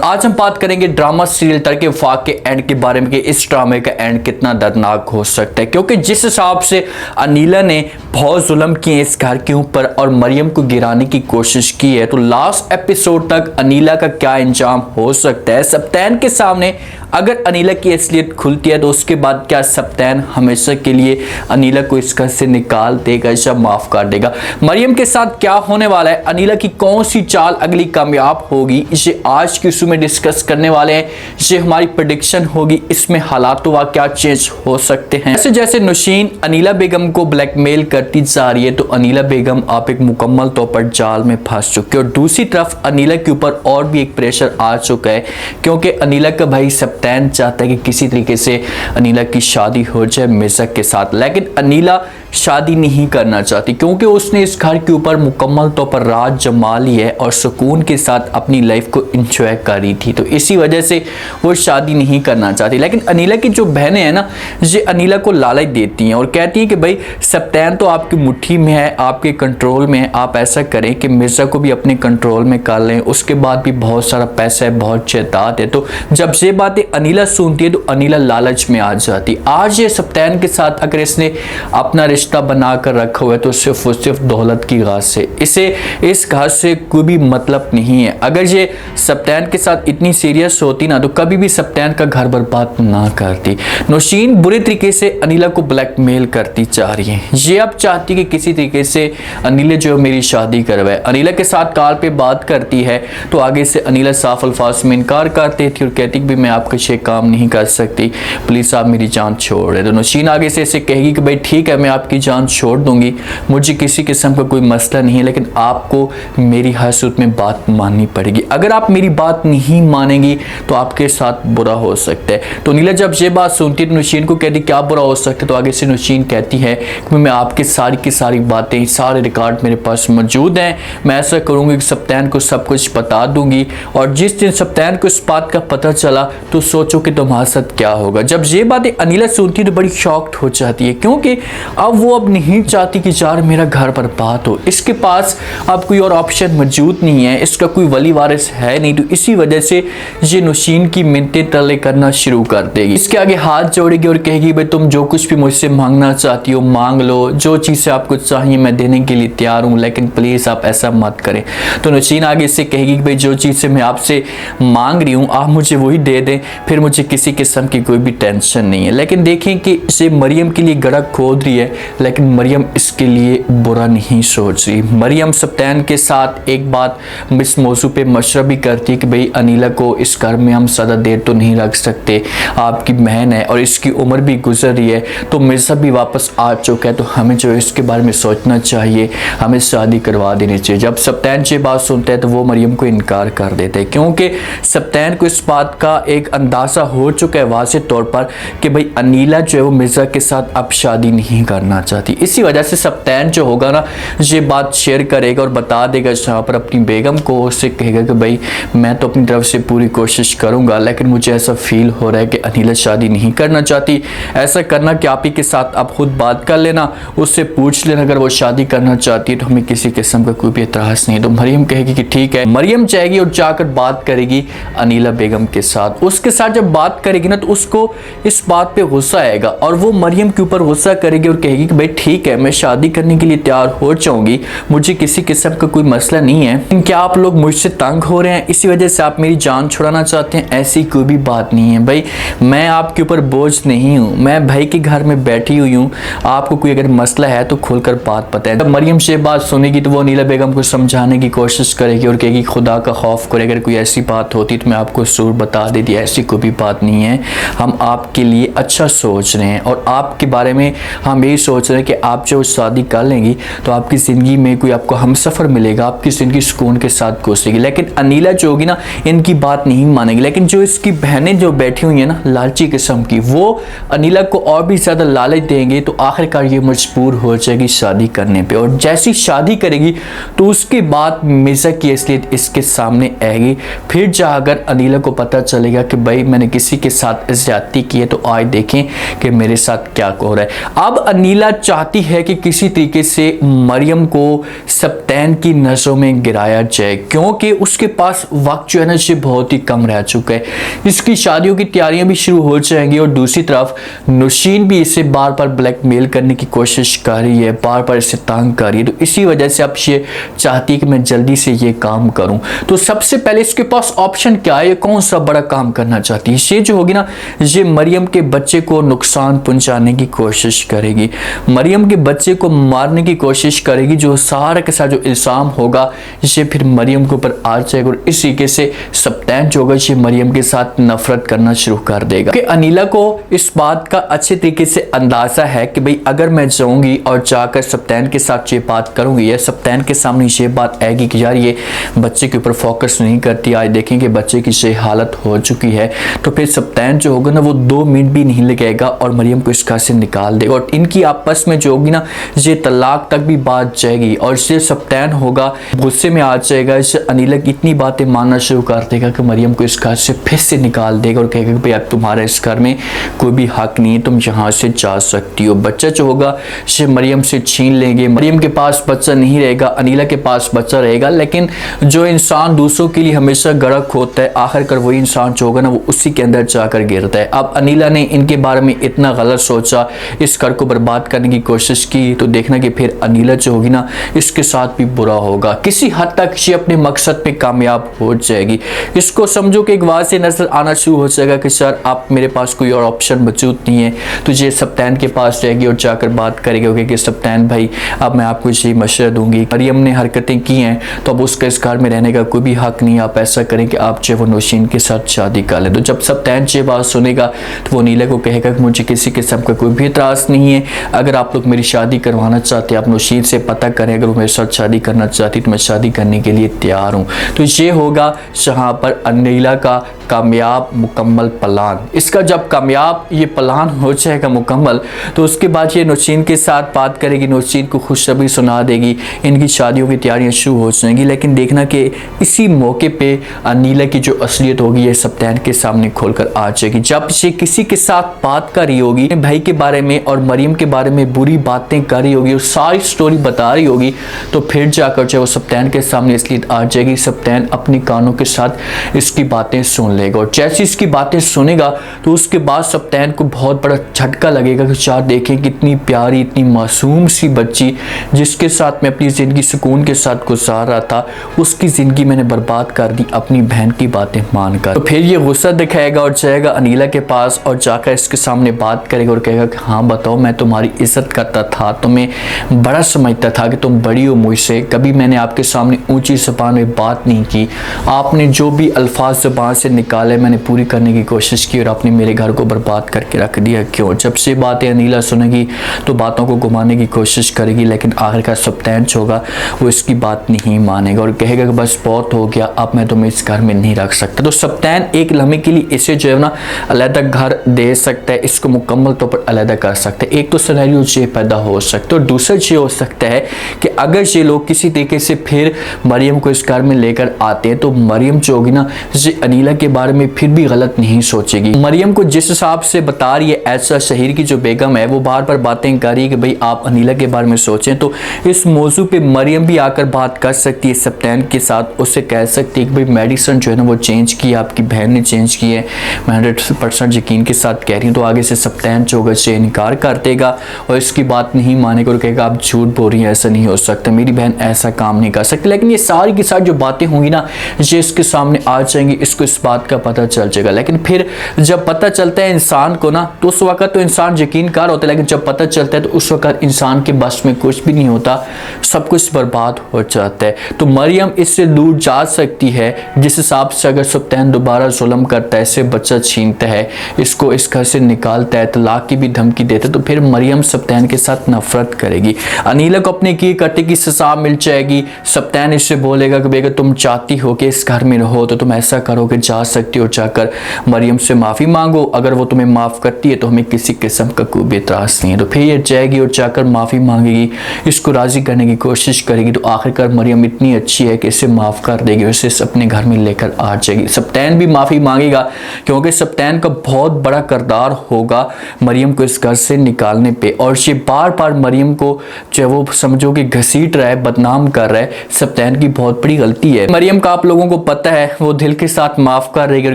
आज हम बात करेंगे ड्रामा सीरियल तड़के फाक के एंड के बारे में कि इस ड्रामे का एंड कितना दर्दनाक हो सकता है, क्योंकि जिस हिसाब से अनीला ने बहुत जुल्म किए इस घर के ऊपर और मरियम को गिराने की कोशिश की है, तो लास्ट एपिसोड तक अनीला का क्या अंजाम हो सकता है। सप्तान के सामने अगर अनीला की असलियत खुलती है तो उसके बाद क्या सप्तान हमेशा के लिए अनीला को इस घर से निकाल देगा या माफ कर देगा। मरियम के साथ क्या होने वाला है, अनीला की कौन सी चाल अगली कामयाब होगी, इसे आज की इशू में डिस्कस करने वाले हैं। ये हमारी प्रेडिक्शन होगी, इसमें हालात व क्या चेंज हो सकते हैं। जैसे जैसे नौशीन अनीला बेगम को ब्लैकमेल करती जा रही है तो अनीला बेगम आप एक मुकम्मल तौर पर जाल में फंस चुके और दूसरी तरफ अनीला के ऊपर और भी एक प्रेशर आ चुका है, क्योंकि अनीला का भाई सप्तान चाहता है कि किसी तरीके से अनीला की शादी हो जाए मिर्जा के साथ, लेकिन अनीला शादी नहीं करना चाहती क्योंकि उसने इस घर के ऊपर मुकम्मल तौर पर राज जमा ली है और सुकून के साथ अपनी लाइफ को एंजॉय कर रही थी, तो इसी वजह से वो शादी नहीं करना चाहती। लेकिन अनीला की जो बहनें हैं ना, ये अनीला को लालच देती हैं और कहती हैं कि भाई सप्तान तो आपकी मुट्ठी में है, आपके कंट्रोल में है, आप ऐसा करें कि मिर्जा को भी अपने कंट्रोल में कर लें, उसके बाद भी बहुत सारा पैसा है, बहुत जायदाद है। तो जब ये बातें अनीला सुनती है तो अनीला लालच में आ जाती। आज ये सप्तान के साथ अगर इसने अपना रिश्ता बनाकर रखा हुआ है तो सिर्फ और सिर्फ दौलत की गाज से, इसे इस घर से कोई भी मतलब नहीं है। अगर ये सप्तान के साथ इतनी सीरियस होती ना तो कभी भी सप्तान का घर बर्बाद ना करती। नौशीन बुरे तरीके से अनीला को ब्लैकमेल करती जा रही है, ये अब चाहती कि किसी तरीके से अनीला जो मेरी शादी करवाए। अनीला के साथ कॉल पे बात करती है तो आगे से अनीला साफ अल्फाज में इनकार करती थी और कहती कि मैं आपका ये काम नहीं कर सकती, प्लीज आप मेरी जान छोड़ रहे। तो नौशीन आगे से इसे कहेगी कि भाई ठीक है, मैं आपकी जान छोड़ दूंगी, मुझे किसी किस्म का कोई मसला नहीं है, लेकिन आपको मेरी हर सूरत में बात माननी पड़ेगी। अगर आप मेरी बात नहीं मानेंगी तो आपके साथ बुरा हो सकता है। तो नीला जब ये बात सुनती है तो नौशीन को कहती क्या बुरा हो सकता है, तो आगे से नौशीन कहती है कि मैं आपकी सारी की सारी बातें, सारे रिकॉर्ड मेरे पास मौजूद हैं, मैं ऐसा करूँगी कि सप्तान को सब कुछ बता दूंगी और जिस दिन सप्तान को इस बात का पता चला तो सोचो कि तुम्हारे साथ क्या होगा। जब ये बातें अनीला सुनती है तो बड़ी शॉक्ड हो जाती है, क्योंकि अब वो अब नहीं चाहती कि यार मेरा घर बर्बाद हो, इसके पास अब कोई और ऑप्शन मौजूद नहीं है, इसका कोई वली वारिस है नहीं, तो इसी वजह से ये नौशीन की मिन्नतें तले करना शुरू कर देगी, इसके आगे हाथ जोड़ेगी और कहेगी भाई तुम जो कुछ भी मुझसे मांगना चाहती हो मांग लो, जो चीज़ें आपको चाहिए मैं देने के लिए तैयार हूँ, लेकिन प्लीज़ आप ऐसा मत करें। तो नौशीन आगे से कहेगी कि भाई जो चीज़ें मैं आपसे मांग रही हूँ आप मुझे वही दे दें, फिर मुझे किसी किस्म की कोई भी टेंशन नहीं है। लेकिन देखें कि इसे मरियम के लिए गड़ा खोद रही है, लेकिन मरियम इसके लिए बुरा नहीं सोच रही। मरियम सप्तान के साथ एक बात इस मौजू पे मशवरा भी करती है कि भाई अनीला को इस घर में हम ज़्यादा देर तो नहीं रख सकते, आपकी बहन है और इसकी उम्र भी गुजर रही है, तो मिर्जा भी वापस आ चुका है, तो हमें जो इसके बारे में सोचना चाहिए, हमें शादी करवा देनी चाहिए। जब सप्तान ये बात सुनता है तो वो मरियम को इनकार कर देते हैं, क्योंकि सप्तान को इस बात का एक अंदाज़ा हो चुका है वाज़ेह तौर पर कि भाई अनीला जो है वो मिर्जा के साथ अब शादी नहीं करना चाहती। इसी वजह से सप्तान जो होगा ना ये बात शेयर करेगा और बता देगा जहाँ पर अपनी बेगम को, उससे कहेगा कि भाई मैं तो अपनी तरफ से पूरी कोशिश करूँगा, लेकिन मुझे ऐसा फील हो रहा है कि अनीला शादी नहीं करना चाहती। ऐसा करना कि आप ही के साथ आप खुद बात कर लेना, उससे पूछ लेना, अगर वो शादी करना चाहती है तो हमें किसी किस्म का कोई भी एतराज़ नहीं। तो मरियम कहेगी कि ठीक है। मरियम जाएगी और जाकर बात करेगी अनीला बेगम के साथ। उसके साथ जब बात करेगी ना तो उसको इस बात पे गुस्सा आएगा और वो मरियम के ऊपर गुस्सा करेगी और कहेगी कि भाई ठीक है, मैं शादी करने के लिए तैयार हो जाऊंगी, मुझे किसी किस्म का कोई मसला नहीं है, क्या आप लोग मुझसे तंग हो रहे हैं इसी वजह से आप मेरी जान छुड़ाना चाहते हैं? ऐसी कोई भी बात नहीं है भाई, मैं आपके ऊपर बोझ नहीं हूँ, मैं भाई के घर में बैठी हुई हूँ, आपको कोई अगर मसला है तो खुलकर बात बताएं। जब मरियम से बात सुनेगी तो वो अनीला बेगम को समझाने की कोशिश करेगी और कहेगी खुदा का खौफ करे, अगर कोई ऐसी बात होती तो मैं आपको जरूर बता देती, ऐसी कोई भी बात नहीं है, हम आपके लिए अच्छा सोच रहे हैं और आपके बारे में हम यही सोच रहे हैं कि आप जो शादी कर लेंगी तो आपकी ज़िंदगी में कोई आपको हमसफ़र मिलेगा, आपकी ज़िंदगी सुकून के साथ गुजरेगी। लेकिन अनीला जो होगी ना इनकी बात नहीं मानेगी, लेकिन जो इसकी बहनें जो बैठी हुई हैं ना लालची किस्म की, वो अनीला को और भी ज़्यादा लालच देंगे तो आखिरकार ये मजबूर हो जाएगी शादी करने पे, और जैसी शादी करेगी तो उसके बाद मिर्जा की असलियत इसके सामने आएगी। फिर जाकर अनीला को पता चलेगा कि भाई मैंने किसी के साथ ज्यादती की है, तो आज देखें कि मेरे साथ क्या हो रहा है। अब अनीला अनीला चाहती है कि किसी तरीके से मरियम को सप्तैन की नजरों में गिराया जाए, क्योंकि उसके पास वक्त जो है ना बहुत ही कम रह चुका है। इसकी शादियों की तैयारियां भी शुरू हो जाएंगी और दूसरी तरफ नौशीन भी इसे बार बार ब्लैकमेल करने की कोशिश कर रही है, बार बार इसे तंग कर रही है। तो इसी वजह से अब ये चाहती है कि मैं जल्दी से ये काम करूं। तो सबसे पहले इसके पास ऑप्शन क्या है, ये कौन सा बड़ा काम करना चाहती है। ये जो होगी ना, ये मरियम के बच्चे को नुकसान पहुंचाने की कोशिश करेगी, मरियम के बच्चे को मारने की कोशिश करेगी। जो सारा के साथ जो इल्जाम होगा ये फिर मरियम के ऊपर आ जाएगा और इस तरीके से सप्तैन जो होगा ये मरियम के साथ नफरत करना शुरू कर देगा। कि अनीला को इस बात का अच्छे तरीके से अंदाजा है कि भाई अगर मैं जाऊंगी और जाकर सप्तैन के साथ ये बात करूंगी या सप्तैन के सामने ये बात आएगी कि यार ये बच्चे के ऊपर फोकस नहीं करती, आज देखेंगे बच्चे की ये हालत हो चुकी है, तो फिर सप्तैन जो होगा ना वो 2 मिनट भी नहीं लगेगा और मरियम को इस घर से निकाल देगा और इनकी आपस में जो होगी ना ये तलाक तक भी बात जाएगी। और ये सप्तैन होगा गुस्से में आ जाएगा, इससे अनीला की इतनी बातें मानना शुरू कर देगा कि मरियम को इस घर से फिर से निकाल देगा और कहेगा कि भाई अब तुम्हारा इस घर में कोई भी हक नहीं है, तुम यहाँ से जा सकती हो। बच्चा जो होगा ये मरियम से छीन लेंगे, मरियम के पास बच्चा नहीं रहेगा, अनीला के पास बच्चा रहेगा। लेकिन जो इंसान दूसरों के लिए हमेशा गर्क होता है, आखिरकार वही इंसान जो होगा ना वो उसी के अंदर जाकर गिरता है। अब अनीला ने इनके बारे में इतना गलत सोचा, इस घर को बर्बाद करने की कोशिश की, तो देखना कि फिर अनीला जो होगी ना इसके साथ भी बुरा होगा। किसी हद तक ये अपने मकसद पे कामयाब हो जाएगी। इसको समझो कि एक बात से नजर आना शुरू हो जाएगा कि सर अब मेरे पास कोई और ऑप्शन मौजूद नहीं है, तो ये सप्तैन के पास जाएगी और जाकर बात करेगी कि सप्तैन भाई अब मैं आपको ये मशवरा दूंगी, मरियम ने हरकतें की हैं तो अब उसका इस घर में रहने का कोई भी हक नहीं, आप ऐसा करें कि आप जो वो नौशीन के साथ शादी कर लें। तो जब सप्तैन ये बात सुनेगा तो वो अनीला को कहेगा कि मुझे किसी किस्म का कोई भी इतराज़ नहीं है, अगर आप लोग मेरी शादी करवाना चाहते हैं आप नौशीन से पता करें, अगर वो मेरे साथ शादी करना चाहती तो मैं शादी करने के लिए तैयार हूँ। तो ये होगा जहाँ पर अनीला का कामयाब मुकम्मल प्लान। इसका जब कामयाब ये प्लान हो जाएगा मुकम्मल, तो उसके बाद ये नौशीन के साथ बात करेगी, नौशीन को खुशखबरी सुना देगी, इनकी शादियों की तैयारियां शुरू हो जाएंगी। लेकिन देखना कि इसी मौके पे अनीला की जो असलियत होगी ये सप्तैन के सामने खोलकर आ जाएगी। जब ये किसी के साथ बात कर रही होगी भाई के बारे में और मरियम के बारे में बुरी बातें कर रही होगी और सारी स्टोरी बता रही होगी, तो फिर जाकर जो सप्तैन के सामने असलियत आ जाएगी। सप्तैन अपने कानों के साथ इसकी बातें सुन लेगा और जैसे इसकी बातें सुनेगा तो उसके बाद सप्तैन को बहुत बड़ा झटका लगेगा कि यार देखें कितनी प्यारी इतनी मासूम सी बच्ची जिसके साथ मैं अपनी ज़िंदगी सुकून के साथ गुजार रहा था, उसकी ज़िंदगी मैंने बर्बाद कर दी अपनी बहन की बातें मानकर। तो फिर ये गुस्सा दिखाएगा और जाएगा अनीला के पास और जाकर इसके सामने बात करेगा और कहेगा कि हाँ बताओ, मैं तुम्हारी इज्जत करता था, तुम्हें बड़ा समझता था कि तुम बड़ी हो मुझसे, कभी मैंने आपके सामने ऊंची ज़बान में बात नहीं की, आपने जो भी अल्फाज ज़बान से निकाले मैंने पूरी करने की कोशिश की और आपने मेरे घर को बर्बाद करके रख दिया। क्यों? जब से बातें अनीला सुनेगी तो बातों को घुमाने की कोशिश करेगी, लेकिन आखिरकार सप्तैन होगा वो इसकी बात नहीं मानेगा और कहेगा कि बस बहुत हो गया, अब मैं तुम्हें इस घर में नहीं रख सकता। तो सप्तैन एक लम्हे के लिए इसे जो है ना अलग घर दे सकता है, इसको मुकम्मल तौर पर अलग कर सकता है। एक तो सिनेरियो ये पैदा हो सकता है और दूसरा ये हो सकता है कि अगर ये लोग किसी तरीके से फिर मरियम को इस घर में लेकर आते हैं तो मरियम जो होगी ना ये अनीला के बारे में फिर भी गलत नहीं सोचेगी। मरियम को जिस हिसाब से बता रही है ऐसा शहीर की जो बेगम है वो बार बार बातें कर रही है कि भाई आप अनीला के बारे में सोचें, तो इस मौजू पे मरियम भी आकर बात कर सकती है सप्तैन के साथ, उससे कह सकती है कि भाई मेडिसिन जो है ना वो चेंज की है, आपकी बहन ने चेंज की है, मैं 100% यकीन के साथ कह रही हूँ। तो आगे से सप्तैन जो होगा से इनकार कर देगा और इसकी बात नहीं मानेगा और कहेगा आप झूठ बोल रही हैं, ऐसा नहीं हो सकता, मेरी बहन ऐसा काम नहीं कर सकती। लेकिन ये सारी की सारी जो बातें होंगी ना ये इसके सामने आ जाएंगी, इसको इस बात का पता चल जाएगा। लेकिन फिर जब पता चलता है इंसान को ना तो उस वक्त तो इंसान यकीनकार होता है, लेकिन जब पता चलता है तो उस वक्त इंसान के बस में कुछ भी नहीं होता, सब कुछ बर्बाद हो जाता है। तो मरियम इससे दूर जा सकती है जिस हिसाब से अगर सप्तैन दोबारा जुल्म करता है, इससे बच्चा छीनता है, इसको इस घर से निकालता है, तलाक की भी धमकी देता है, तो फिर मरियम सप्तैन के साथ नफरत करेगी। अनीला को अपने किए करते की सजा मिल जाएगी। सप्तैन इससे बोलेगा कि अगर तुम चाहती हो कि इस घर में रहो तो तुम ऐसा करो कि जा सकती हो, जाकर मरियम से माफ़ी मांगो, अगर वो तुम्हें माफ़ करती है तो हमें किसी किस्म का कोई भी एतराज़ नहीं है। तो फिर ये जाएगी और जाकर माफ़ी मांगेगी, इसको राज़ी करने की कोशिश करेगी। तो आखिरकार मरियम इतनी अच्छी है कि इसे माफ़ कर देगी, उसे अपने घर में लेकर आ जाएगी। सप्तैन भी माफ़ी मांगेगा क्योंकि सप्तैन का बहुत बड़ा किरदार होगा मरियम को इस घर से निकालने पे और ये बार बार मरियम को जो है वो समझो कि घसीट रहा है, बदनाम कर रहा है। सप्तैन की बहुत बड़ी गलती है। मरियम का आप लोगों को पता है वो दिल के साथ माफ कर रही है और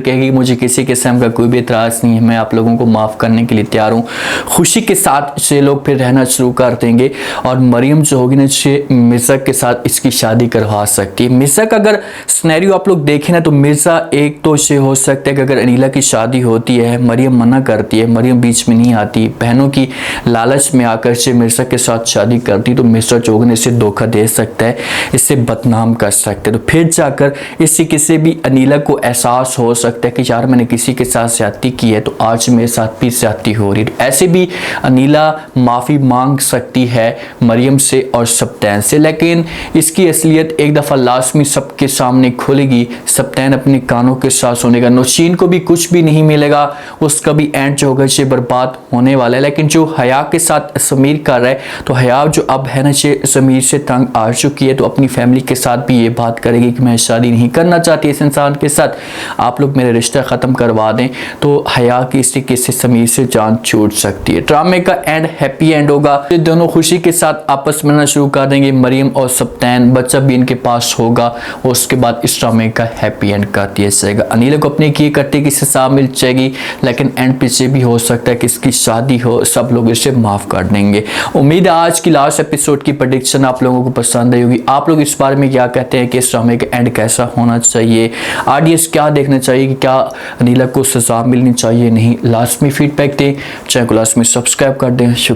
कहेगी मुझे किसी किस्म का कोई भी इतराज नहीं है, मैं आप लोगों को माफ करने के लिए तैयार हूँ। खुशी के साथ से लोग फिर रहना शुरू कर देंगे और मरियम जो होगी ना मिर्जा के साथ इसकी शादी करवा सकती है। मिर्जा का अगर सिनेरियो आप लोग देखें ना तो मिर्जा एक तो से हो सकता है कि अगर अनीला की शादी होती है, मरियम मना करती है, मरियम बीच में नहीं आती, बहनों की लालच में आकर से मिर्जा के साथ शादी करती तो मिर्जा चौगने इसे धोखा दे सकता है, इससे बदनाम कर सकते हैं। तो फिर जाकर इससे किसी भी अनीला को एहसास हो सकता है कि यार मैंने किसी के साथ ज्यादती की है तो आज मेरे साथ भी ज्यादती हो रही है। ऐसे भी अनीला माफ़ी मांग सकती है मरियम से और सप्तैन से, लेकिन इसकी असलियत एक दफ़ा लास्ट में सबके सामने खुलेगी। सप्तैन अपने कानों के साथ सुनेगा, नौशीन को भी कुछ भी नहीं मिलेगा, उसका भी एंड जो होगा ये बर्बाद होने वाला है। लेकिन जो हया के साथ समीर कर रहा है तो हया जो अब है ना ये समीर से तंग आ चुकी है तो अपनी फैमिली के साथ भी ये बात करेगी कि मैं शादी नहीं करना चाहती इस इंसान के साथ, आप लोग मेरे रिश्ता ख़त्म करवा दें। तो हया की इस तरीके से समीर से जान छूट सकती है। ड्रामे का एंड हैप्पी एंड होगा, ये दोनों खुशी के साथ आपस में मिलना शुरू कर देंगे, मरियम और सप्तैन, बच्चा भी इनके पास होगा और उसके बाद इस ड्रामे का हैप्पी एंड कर दिया जाएगा। अनीला को अपने किए करते की सजा मिल जाएगी, लेकिन एंड पीछे भी हो सकता है कि इसकी शादी हो, सब लोग इसे माफ कर देंगे। उम्मीद है आज की लास्ट एपिसोड की प्रेडिक्शन आप लोगों को पसंद आई होगी। आप लोग इस बारे में क्या कहते हैं कि इस ड्रामे का एंड कैसा होना चाहिए, ऑडियंस क्या देखना चाहिए कि क्या अनीला को सजा मिलनी चाहिए नहीं, लास्ट में फीडबैक दें, चैनल को लास्ट में सब्सक्राइब कर दें। शुक्रिया।